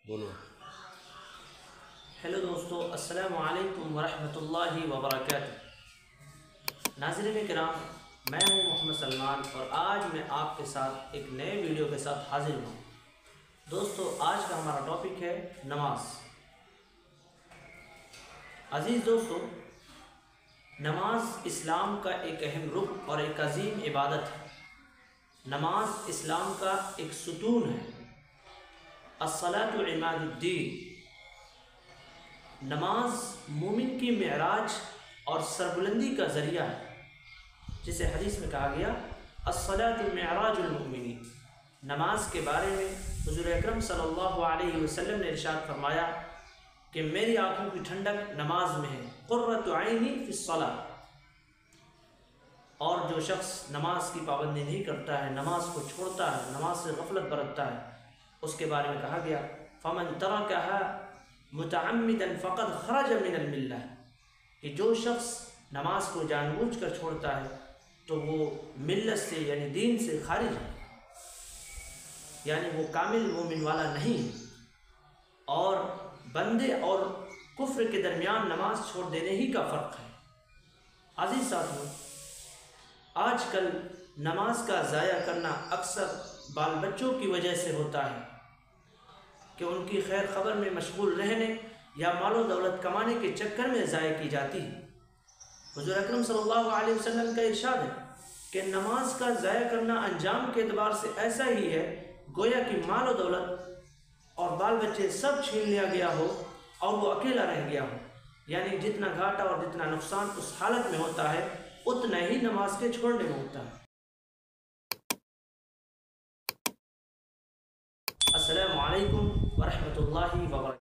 بولو۔ ہیلو دوستو، السلام علیکم ورحمۃ اللہ وبرکاتہ۔ ناظرین کرام، میں ہوں محمد سلمان اور آج میں آپ کے ساتھ ایک نئے ویڈیو کے ساتھ حاضر ہوں۔ دوستو، آج کا ہمارا ٹاپک ہے نماز۔ عزیز دوستو، نماز اسلام کا ایک اہم رکن اور ایک عظیم عبادت ہے۔ نماز اسلام کا ایک ستون ہے۔ الصلاۃ عماد الدین۔ نماز مومن کی معراج اور سربلندی کا ذریعہ ہے، جسے حدیث میں کہا گیا الصلاۃ معراج المؤمنین۔ نماز کے بارے میں حضور اکرم صلی اللہ علیہ وسلم نے ارشاد فرمایا کہ میری آنکھوں کی ٹھنڈک نماز میں ہے، قرۃ عینی فی الصلاۃ۔ اور جو شخص نماز کی پابندی نہیں کرتا ہے، نماز کو چھوڑتا ہے، نماز سے غفلت برتتا ہے، اس کے بارے میں کہا گیا فمن ترکها متعمدا فقد خرج من الملہ، کہ جو شخص نماز کو جان بوجھ کر چھوڑتا ہے تو وہ ملت سے یعنی دین سے خارج ہے، یعنی وہ کامل مومن والا نہیں ہے۔ اور بندے اور کفر کے درمیان نماز چھوڑ دینے ہی کا فرق ہے۔ عزیز ساتھیوں، آج کل نماز کا ضائع کرنا اکثر بال بچوں کی وجہ سے ہوتا ہے کہ ان کی خیر خبر میں مشغول رہنے یا مال و دولت کمانے کے چکر میں ضائع کی جاتی ہے۔ حضور اکرم صلی اللہ علیہ وسلم کا ارشاد ہے کہ نماز کا ضائع کرنا انجام کے اعتبار سے ایسا ہی ہے گویا کہ مال و دولت اور بال بچے سب چھین لیا گیا ہو اور وہ اکیلا رہ گیا ہو، یعنی جتنا گھاٹا اور جتنا نقصان اس حالت میں ہوتا ہے اتنا ہی نماز کے چھوڑنے میں ہوتا ہے۔ السلام علیکم ورحمۃ اللہ وبرکاتہ۔